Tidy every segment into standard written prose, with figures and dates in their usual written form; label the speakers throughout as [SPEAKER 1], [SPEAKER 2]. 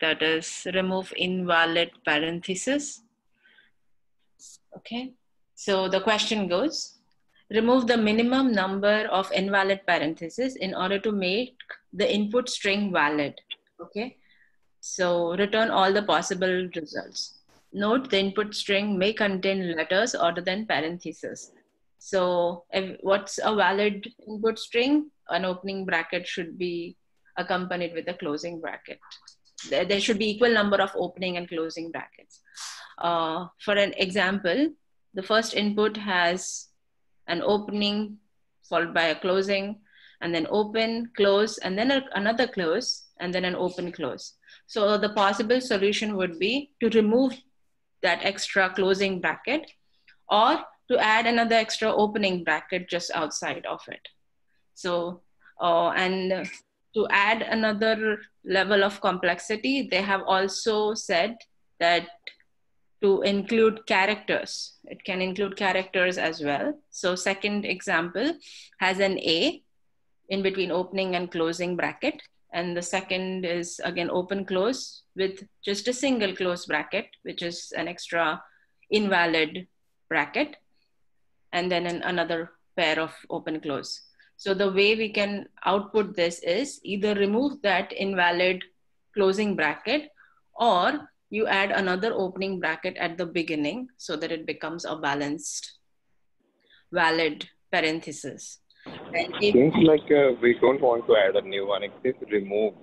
[SPEAKER 1] that is remove invalid parentheses. Okay, so the question goes, remove the minimum number of invalid parentheses in order to make the input string valid. Okay, so return all the possible results. Note the input string may contain letters other than parentheses. So what's a valid input string? An opening bracket should be accompanied with a closing bracket. There should be equal number of opening and closing brackets. For an example, the first input has an opening followed by a closing, and then open, close, and then another close, and then an open close. So the possible solution would be to remove that extra closing bracket or to add another extra opening bracket just outside of it. So, and to add another level of complexity, they have also said that to include characters. It can include characters as well. So second example has an A in between opening and closing bracket. And the second is again open close with just a single close bracket, which is an extra invalid bracket. And then another pair of open close. So the way we can output this is either remove that invalid closing bracket or you add another opening bracket at the beginning so that it becomes a balanced, valid parenthesis.
[SPEAKER 2] It seems like we don't want to add a new one. It says remove.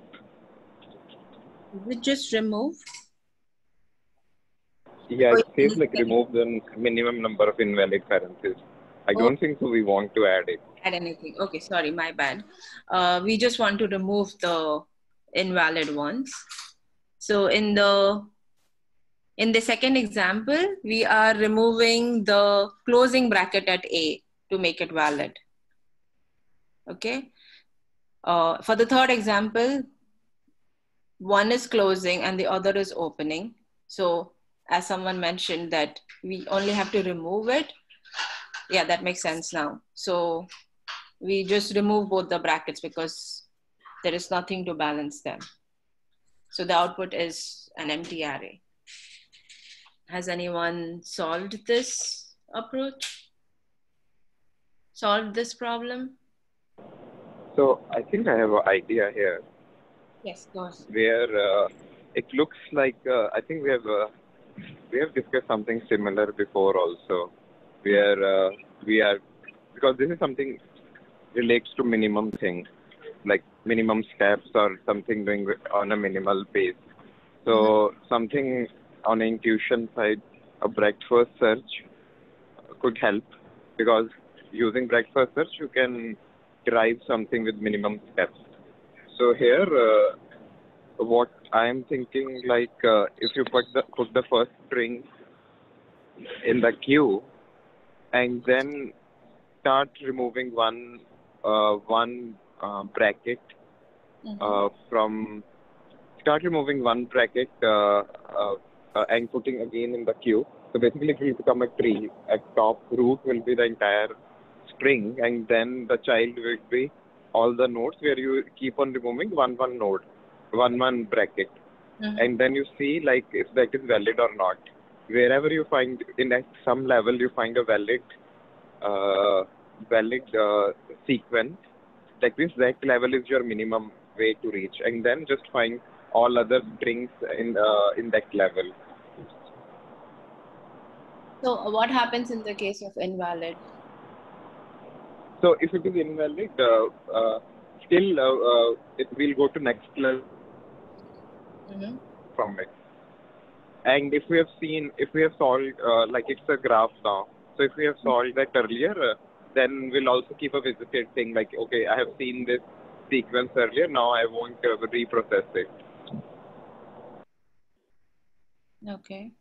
[SPEAKER 1] Is it just remove?
[SPEAKER 2] Yeah, it says like remove the minimum number of invalid parentheses. I don't think so we want to add it.
[SPEAKER 1] Add anything. Okay, sorry, my bad. We just want to remove the invalid ones. So in the second example, we are removing the closing bracket at A to make it valid. Okay. For the third example, one is closing and the other is opening. So as someone mentioned that we only have to remove it. Yeah, that makes sense now. So we just remove both the brackets because there is nothing to balance them. So the output is an empty array. Has anyone solved this approach? Solved this problem?
[SPEAKER 2] So I think I have an idea here.
[SPEAKER 1] Yes, go ahead.
[SPEAKER 2] Where it looks like I think we have discussed something similar before also, where we are, because this is something relates to minimum things like minimum steps or something doing on a minimal pace. So something on intuition side, a breakfast search could help, because using breakfast search you can derive something with minimum steps. So here what I am thinking, like if you put the first string in the queue and then start removing one bracket start removing one bracket and putting again in the queue. So basically it will become a tree. At top root will be the entire string, and then the child will be all the nodes where you keep on removing one node, one bracket. And then you see like if that is valid or not. Wherever you find at some level you find a valid sequence, that means that level is your minimum way to reach, and then just find all other strings in that level.
[SPEAKER 1] So what happens in the case of invalid?
[SPEAKER 2] So if it is invalid, still it will go to next level from it. And if we have solved, like it's a graph now. So if we have solved that earlier, then we'll also keep a visited thing like, okay, I have seen this sequence earlier, now I won't reprocess it.
[SPEAKER 1] Okay.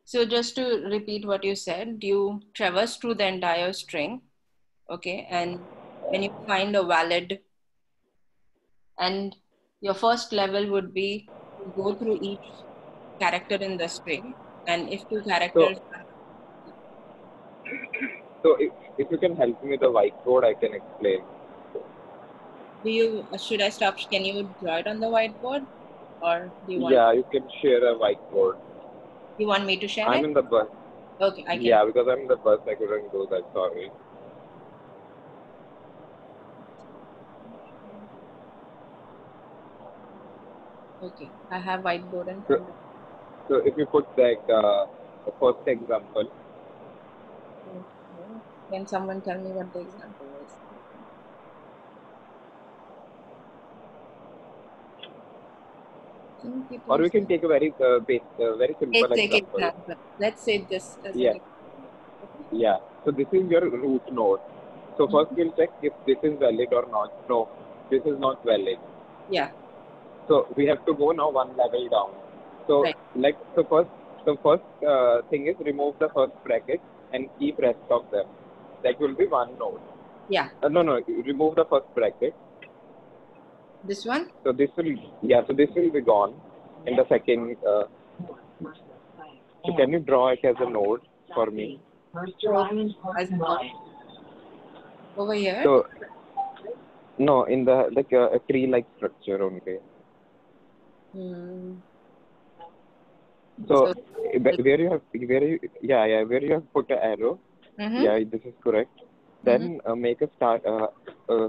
[SPEAKER 1] So just to repeat what you said, you traverse through the entire string, okay? And when you find a valid, and your first level would be to go through each character in the string. And if two characters...
[SPEAKER 2] So if you can help me with the whiteboard, I can explain.
[SPEAKER 1] Should I stop? Can you draw it on the whiteboard, or do you want?
[SPEAKER 2] Yeah, you can share a whiteboard.
[SPEAKER 1] You want me to share
[SPEAKER 2] I'm
[SPEAKER 1] it?
[SPEAKER 2] in the bus.
[SPEAKER 1] Okay, I can.
[SPEAKER 2] Yeah, because I'm in the bus, I couldn't do that. Sorry.
[SPEAKER 1] Okay, I have whiteboard in
[SPEAKER 2] So,
[SPEAKER 1] front of
[SPEAKER 2] so if you put that the first example,
[SPEAKER 1] me. Okay. Can someone tell me what the example is? Can people
[SPEAKER 2] or we can
[SPEAKER 1] see?
[SPEAKER 2] take a very very simple
[SPEAKER 1] Let's take
[SPEAKER 2] example.
[SPEAKER 1] example. Let's say this as an
[SPEAKER 2] Yeah,
[SPEAKER 1] example. Okay.
[SPEAKER 2] yeah. So this is your root node. So first we'll check if this is valid or not. No, this is not valid.
[SPEAKER 1] Yeah.
[SPEAKER 2] So we have to go now one level down. So
[SPEAKER 1] Right.
[SPEAKER 2] like the first thing is remove the first bracket and keep rest of them. That will be one node.
[SPEAKER 1] Yeah.
[SPEAKER 2] No, remove the first bracket.
[SPEAKER 1] This one.
[SPEAKER 2] So this will be gone in the second. So can you draw it as a node for me?
[SPEAKER 1] As a node over here.
[SPEAKER 2] So no, in the like a tree-like structure only.
[SPEAKER 1] Hmm.
[SPEAKER 2] So
[SPEAKER 1] So.
[SPEAKER 2] where you have put an arrow.
[SPEAKER 1] Mm-hmm.
[SPEAKER 2] Yeah, this is correct. Then make a start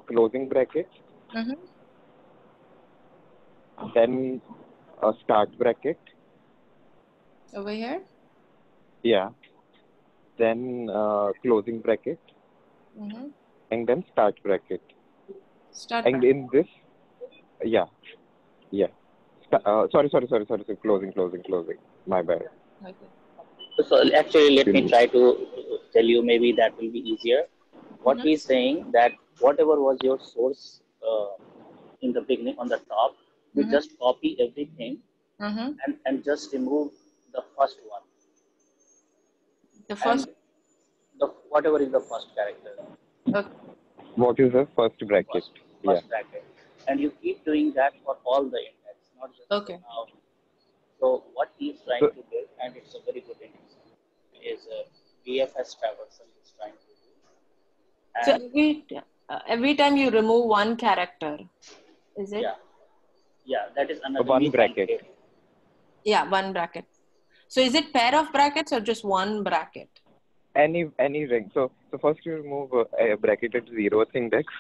[SPEAKER 2] closing bracket.
[SPEAKER 1] Mm-hmm.
[SPEAKER 2] Then a start bracket.
[SPEAKER 1] Over here.
[SPEAKER 2] Yeah. Then closing bracket
[SPEAKER 1] Mm-hmm.
[SPEAKER 2] and then start bracket.
[SPEAKER 1] Start
[SPEAKER 2] And
[SPEAKER 1] back.
[SPEAKER 2] in this, yeah, yeah. Sorry. Closing. My bad.
[SPEAKER 1] Okay.
[SPEAKER 3] So actually, let me try to tell you. Maybe that will be easier. What
[SPEAKER 1] Mm-hmm.
[SPEAKER 3] he's saying that whatever was your source in the beginning on the top, you
[SPEAKER 1] Mm-hmm.
[SPEAKER 3] just copy everything
[SPEAKER 1] Mm-hmm.
[SPEAKER 3] and just remove the first one
[SPEAKER 1] The
[SPEAKER 3] and
[SPEAKER 1] first.
[SPEAKER 3] the whatever is the first character,
[SPEAKER 1] Okay.
[SPEAKER 2] What is the first bracket? Yeah.
[SPEAKER 3] first bracket, and you keep doing that for all the index, not just
[SPEAKER 1] Okay.
[SPEAKER 3] now. So what he's trying
[SPEAKER 2] So
[SPEAKER 3] to build, and it's a very good index, is BFS Traversal is trying to do,
[SPEAKER 1] So
[SPEAKER 3] and
[SPEAKER 1] every time you remove one character, is it?
[SPEAKER 3] yeah, yeah, that is another
[SPEAKER 2] one
[SPEAKER 3] new
[SPEAKER 2] bracket.
[SPEAKER 3] candidate.
[SPEAKER 1] Yeah, one bracket. So is it pair of brackets or just one bracket?
[SPEAKER 2] Any ring. So first you remove a bracket at zeroth index.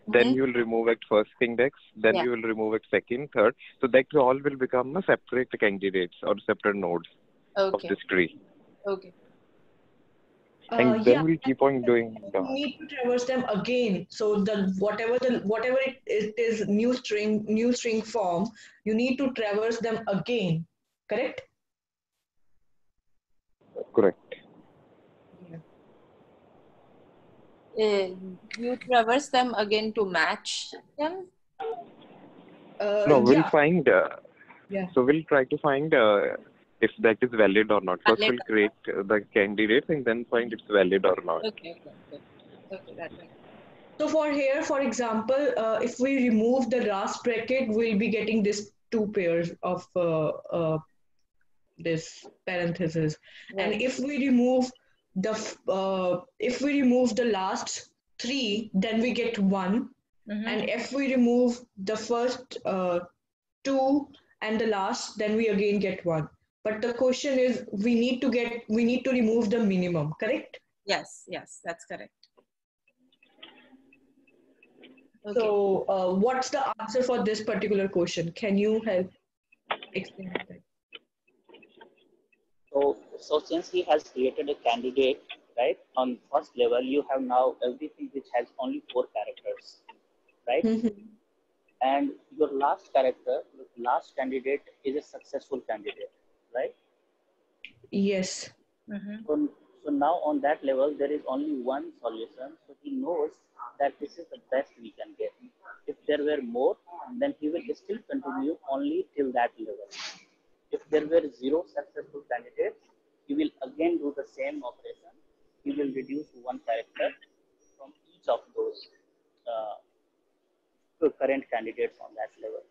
[SPEAKER 2] Then
[SPEAKER 1] Mm-hmm.
[SPEAKER 2] you will remove at first index. Then
[SPEAKER 1] Yeah.
[SPEAKER 2] you will remove at second, third. So that all will become a separate candidates or separate nodes of
[SPEAKER 1] Okay.
[SPEAKER 2] this tree.
[SPEAKER 1] Okay.
[SPEAKER 2] And
[SPEAKER 4] Yeah,
[SPEAKER 2] then we'll keep on doing
[SPEAKER 4] you
[SPEAKER 2] that.
[SPEAKER 4] need to traverse them again. So whatever it is new string form, you need to traverse them again. Correct?
[SPEAKER 2] Correct.
[SPEAKER 4] Yeah.
[SPEAKER 1] You traverse them again to match them?
[SPEAKER 2] No, we'll
[SPEAKER 4] Yeah,
[SPEAKER 2] find.
[SPEAKER 4] yeah.
[SPEAKER 2] So we'll try to find if that is valid or not. First,
[SPEAKER 1] Valid
[SPEAKER 2] we'll
[SPEAKER 1] or not?
[SPEAKER 2] create the candidates and then find it's valid or not.
[SPEAKER 1] Okay. Okay, that makes
[SPEAKER 4] So for here, for example, if we remove the last bracket, we'll be getting this two pairs of this parenthesis. And
[SPEAKER 1] right.
[SPEAKER 4] if we remove the last three, then we get one.
[SPEAKER 1] Mm-hmm.
[SPEAKER 4] And if we remove the first two and the last, then we again get one. But the question is, we need to remove the minimum, correct?
[SPEAKER 1] Yes, that's correct. Okay.
[SPEAKER 4] So, what's the answer for this particular question? Can you help explain that?
[SPEAKER 3] So since he has created a candidate, right, on first level, you have now everything which has only 4 characters, right?
[SPEAKER 4] Mhm.
[SPEAKER 3] And your last character, last candidate is a successful candidate, right?
[SPEAKER 4] Yes.
[SPEAKER 1] Mm-hmm.
[SPEAKER 3] So now on that level, there is only one solution. So he knows that this is the best we can get. If there were more, then he will still continue only till that level. If there were 0 successful candidates, he will again do the same operation. He will reduce one character from each of those current candidates on that level.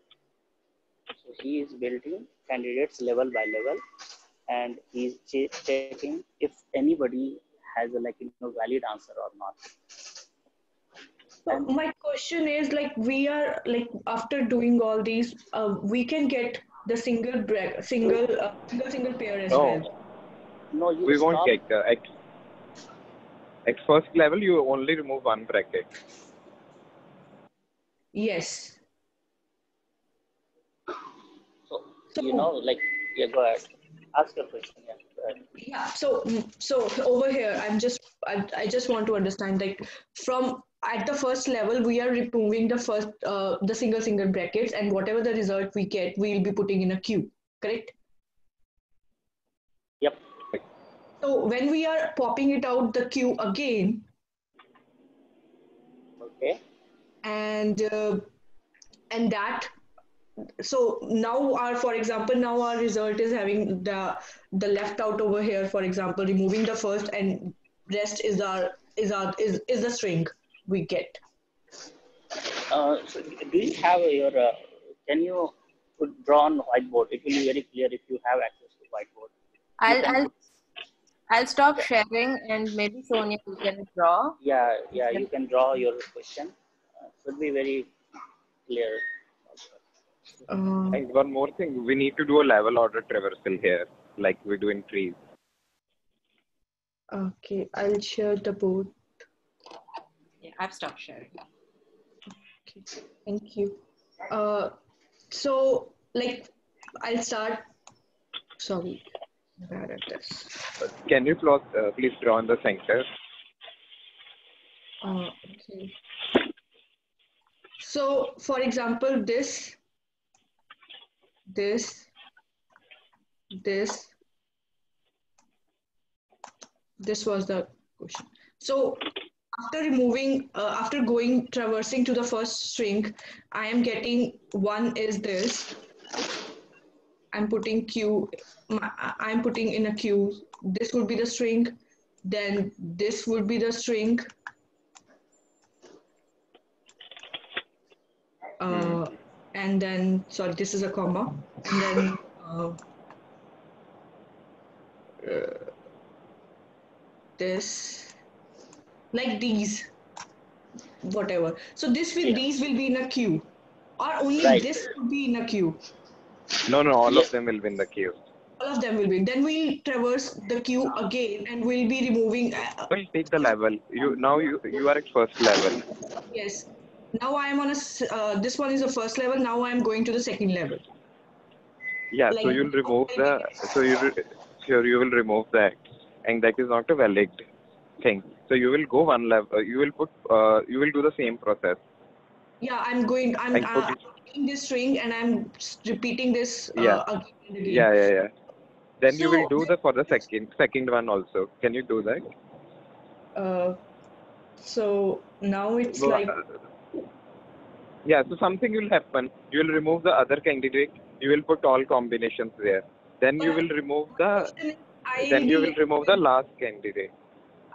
[SPEAKER 3] So he is building candidates level by level, and he's checking if anybody has a valid answer or not.
[SPEAKER 4] So
[SPEAKER 3] And
[SPEAKER 4] my question is like we are like after doing all these, we can get the single pair as well.
[SPEAKER 2] No,
[SPEAKER 3] no, you
[SPEAKER 2] we won't
[SPEAKER 3] stop.
[SPEAKER 2] get at first level. You only remove one bracket.
[SPEAKER 4] Yes.
[SPEAKER 3] So,
[SPEAKER 4] So
[SPEAKER 3] like, yeah, go ahead. Ask your question. Yeah, go ahead.
[SPEAKER 4] yeah. So over here, I just want to understand like from at the first level we are removing the single brackets, and whatever the result we get, we'll be putting in a queue. Correct?
[SPEAKER 3] Yep.
[SPEAKER 4] So when we are popping it out the queue again,
[SPEAKER 3] Okay.
[SPEAKER 4] and and that so now our for example now our result is having the left out over here, for example removing the first, and rest is the string we get.
[SPEAKER 3] So, do you have your? Can you draw on whiteboard? It will be very clear if you have access to whiteboard. You
[SPEAKER 1] I'll
[SPEAKER 3] can
[SPEAKER 1] I'll
[SPEAKER 3] put.
[SPEAKER 1] I'll stop
[SPEAKER 3] Yeah,
[SPEAKER 1] sharing and maybe Sonia you can draw.
[SPEAKER 3] yeah. You can draw your question. Should be very clear.
[SPEAKER 4] uh,
[SPEAKER 2] And one more thing, we need to do a level order traversal here, like we do in trees.
[SPEAKER 4] okay, I'll share the board.
[SPEAKER 1] Yeah, I've stopped sharing.
[SPEAKER 4] Okay, thank you. So like I'll start. Sorry, bad at this.
[SPEAKER 2] Can you please draw in the center?
[SPEAKER 4] Okay. So for example this this this was the question. So after going traversing to the first string, I am getting one is this. I'm putting q. I'm putting in a q. This would be the string. Then this would be the string. Uh, and then sorry, this is a comma. And then this like these whatever. So
[SPEAKER 3] Yeah.
[SPEAKER 4] these will be in a queue, or only
[SPEAKER 3] Right.
[SPEAKER 4] this would be in a queue.
[SPEAKER 2] No, no, all
[SPEAKER 3] Yes.
[SPEAKER 2] of them will be in the queue.
[SPEAKER 4] All of them will be. Then we'll traverse the queue again, and we'll be removing.
[SPEAKER 2] We'll take the level. You are at first level.
[SPEAKER 4] Yes. Now I am on this one is the first level. Now I am going to the second level.
[SPEAKER 2] Yeah, so
[SPEAKER 4] Like
[SPEAKER 2] you'll
[SPEAKER 4] now
[SPEAKER 2] remove
[SPEAKER 4] I'll
[SPEAKER 2] the
[SPEAKER 4] be
[SPEAKER 2] so you sure you will remove that, and that is not a valid thing. So you will go one level. You will do the same process
[SPEAKER 4] yeah. I'm going.
[SPEAKER 2] and put
[SPEAKER 4] I'm
[SPEAKER 2] it.
[SPEAKER 4] taking this string and I'm repeating this
[SPEAKER 2] Yeah,
[SPEAKER 4] again and again.
[SPEAKER 2] yeah. Then you will
[SPEAKER 4] So
[SPEAKER 2] do the for the second one also. Can you do that?
[SPEAKER 4] uh, so now it's
[SPEAKER 2] Well,
[SPEAKER 4] like
[SPEAKER 2] yeah, so something will happen. You will remove the other candidate. You will put all combinations there. Then you
[SPEAKER 4] but
[SPEAKER 2] will remove
[SPEAKER 4] my
[SPEAKER 2] the.
[SPEAKER 4] question is
[SPEAKER 2] Then you will remove the last candidate.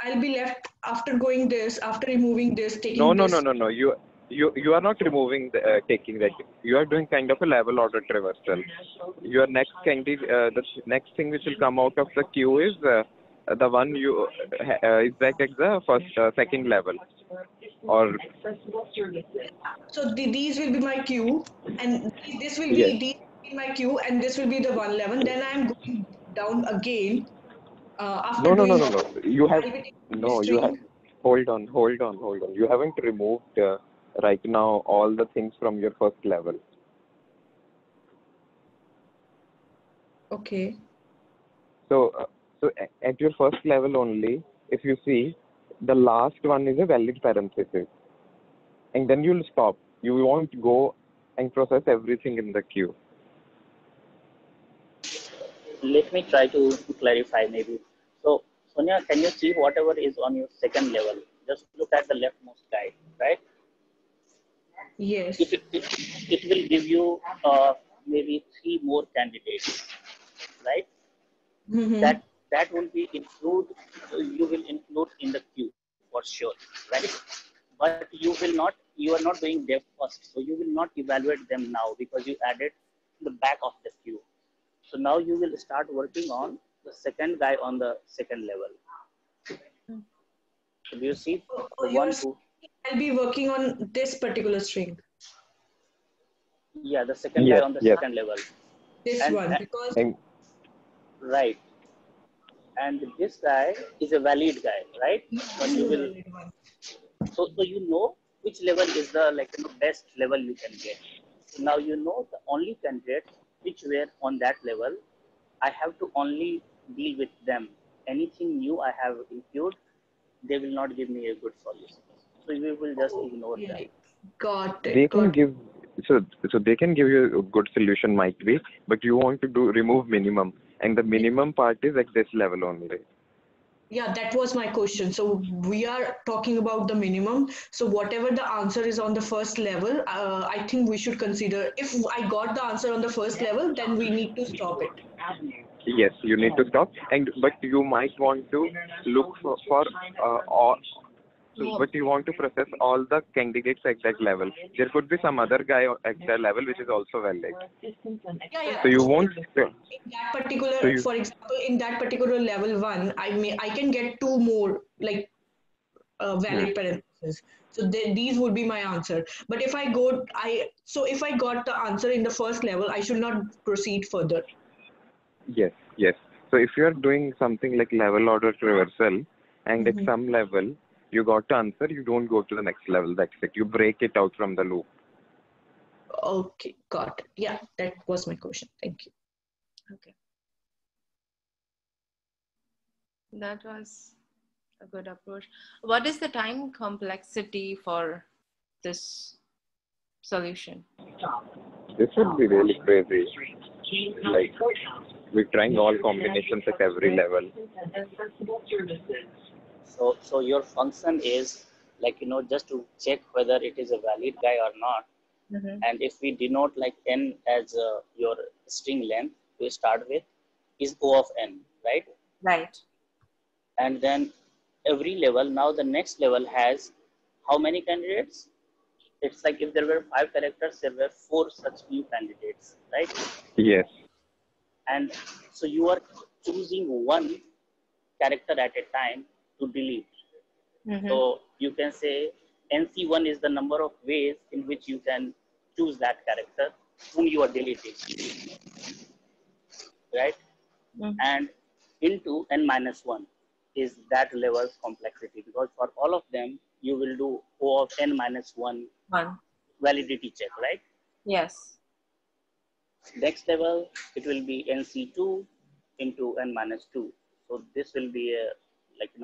[SPEAKER 4] I'll be left after going this, after removing this,
[SPEAKER 2] No,
[SPEAKER 4] taking
[SPEAKER 2] no, no,
[SPEAKER 4] this.
[SPEAKER 2] no, no. You are not removing taking that. You are doing kind of a level order traversal. Your next candidate, the next thing which will come out of the queue is the one you is back at the second level, or
[SPEAKER 4] So these will be my queue, and this will
[SPEAKER 2] yes.
[SPEAKER 4] be these will be my queue, and this will be the 111. Then I'm going down again after
[SPEAKER 2] No, no, no,
[SPEAKER 4] doing
[SPEAKER 2] no,
[SPEAKER 4] all.
[SPEAKER 2] no. You have
[SPEAKER 4] I'll be taking this
[SPEAKER 2] no. You have
[SPEAKER 4] string.
[SPEAKER 2] hold on. You haven't removed right now all the things from your first level.
[SPEAKER 4] Okay.
[SPEAKER 2] So at your first level only, if you see, the last one is a valid parenthesis, and then you'll stop. You won't go and process everything in the queue.
[SPEAKER 3] Let me try to clarify maybe. So, Sonia, can you see whatever is on your second level? Just look at the leftmost guide, right? If
[SPEAKER 4] Yes.
[SPEAKER 3] it will give you maybe three more candidates, right?
[SPEAKER 4] Mm-hmm.
[SPEAKER 3] That will be include. You will include in the queue for sure, right? But you are not doing dev first, so you will not evaluate them now because you added the back of the queue. So now you will start working on the second guy on the second level. So do you see
[SPEAKER 4] Oh,
[SPEAKER 3] the
[SPEAKER 4] you're
[SPEAKER 3] one who?
[SPEAKER 4] I'll be working on this particular string,
[SPEAKER 3] Yeah, the second guy
[SPEAKER 2] Yes,
[SPEAKER 3] on the
[SPEAKER 2] yes.
[SPEAKER 3] second level.
[SPEAKER 4] this
[SPEAKER 3] And
[SPEAKER 4] one, because
[SPEAKER 2] And
[SPEAKER 3] right. And this guy is a valid guy, right?
[SPEAKER 4] yeah,
[SPEAKER 3] But
[SPEAKER 4] this is
[SPEAKER 3] you
[SPEAKER 4] a
[SPEAKER 3] will,
[SPEAKER 4] valid one.
[SPEAKER 3] so you know which level is the best level you can get. So now you know the only candidates which were on that level. I have to only deal with them. Anything new I have included, they will not give me a good solution. So you will just ignore them.
[SPEAKER 4] Okay, got
[SPEAKER 2] they
[SPEAKER 4] it,
[SPEAKER 2] can
[SPEAKER 4] got it.
[SPEAKER 2] give so they can give you a good solution might be, but you want to do remove minimum, and the minimum part is at this level only.
[SPEAKER 4] Yeah, that was my question. So we are talking about the minimum. So whatever the answer is on the first level, I think we should consider. If I got the answer on the first level, then we need to stop it.
[SPEAKER 2] Yes, you need to stop, and but you might want to look for all. So, but you want to process all the candidates at that level. There could be some other guy at that level which is also valid.
[SPEAKER 4] Yeah, yeah.
[SPEAKER 2] So you won't.
[SPEAKER 4] In that
[SPEAKER 2] So
[SPEAKER 4] particular,
[SPEAKER 2] you
[SPEAKER 4] for example, in that particular level one, I can get two more like
[SPEAKER 2] hmm.
[SPEAKER 4] valid parentheses. So these would be my answer. But if I go, if I got the answer in the first level, I should not proceed further.
[SPEAKER 2] Yes, yes. So if you are doing something like level order traversal, and at
[SPEAKER 4] Mhm.
[SPEAKER 2] some level you got the answer, you don't go to the next level. That's it. You break it out from the loop.
[SPEAKER 4] Okay, got it. Yeah, that was my question. Thank you.
[SPEAKER 1] Okay. That was a good approach. What is the time complexity for this solution?
[SPEAKER 2] This would be really crazy. Like we're trying all combinations at every level.
[SPEAKER 3] So your function is just to check whether it is a valid guy or not.
[SPEAKER 1] Mm-hmm.
[SPEAKER 3] And if we denote like n as your string length to start with is O of n, right?
[SPEAKER 1] Right.
[SPEAKER 3] And then every level, now the next level has how many candidates? It's like if there were 5 characters, there were 4 such new candidates, right?
[SPEAKER 2] Yes.
[SPEAKER 3] And so you are choosing one character at a time to delete.
[SPEAKER 1] Mm-hmm.
[SPEAKER 3] So you can say NC1 is the number of ways in which you can choose that character whom you are deleting, right?
[SPEAKER 1] Mm-hmm.
[SPEAKER 3] And into n minus 1 is that level's complexity, because for all of them you will do O of n minus 1
[SPEAKER 1] One.
[SPEAKER 3] validity check, right?
[SPEAKER 1] Yes.
[SPEAKER 3] Next level, it will be NC2 into n minus 2. So this will be a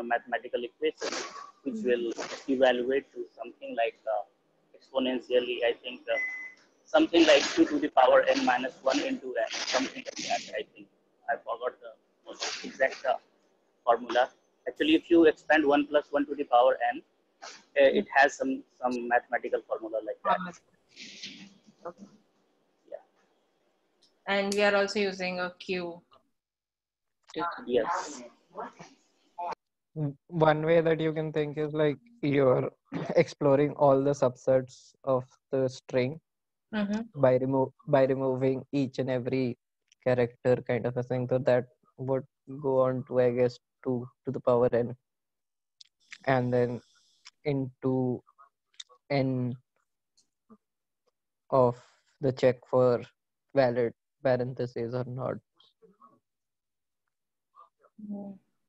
[SPEAKER 3] mathematical equation which will evaluate to something like exponentially, I think something like 2 to the power n minus 1 into n, something like that. I think I forgot the most exact formula. Actually, if you expand 1 plus 1 to the power n, it has some mathematical formula like that.
[SPEAKER 1] Okay.
[SPEAKER 3] Yeah.
[SPEAKER 1] And we are also using a queue.
[SPEAKER 3] Yes.
[SPEAKER 5] One way that you can think is like you're exploring all the subsets of the string
[SPEAKER 1] Mm-hmm.
[SPEAKER 5] by removing each and every character kind of a thing. So that would go on to, I guess, 2 to the power n, and then into n of the check for valid parentheses or not.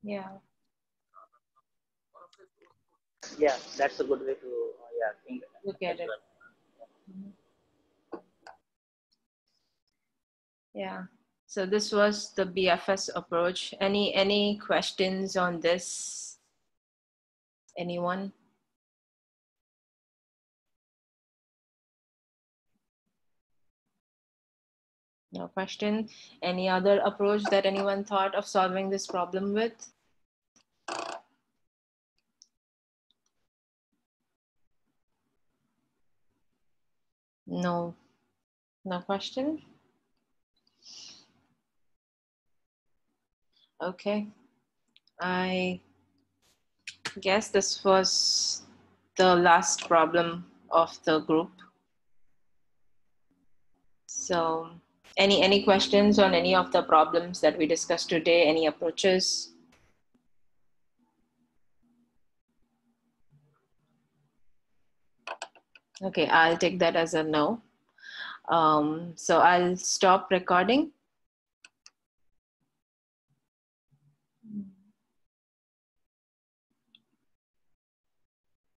[SPEAKER 1] Yeah.
[SPEAKER 3] Yeah, that's a good way to think
[SPEAKER 1] Look
[SPEAKER 3] as
[SPEAKER 1] at it.
[SPEAKER 3] well.
[SPEAKER 1] Yeah. So this was the BFS approach. Any questions on this? Anyone? No question. Any other approach that anyone thought of solving this problem with? No. No question? Okay. I guess this was the last problem of the group. So any questions on any of the problems that we discussed today? Any approaches? Okay, I'll take that as a no. So I'll stop recording.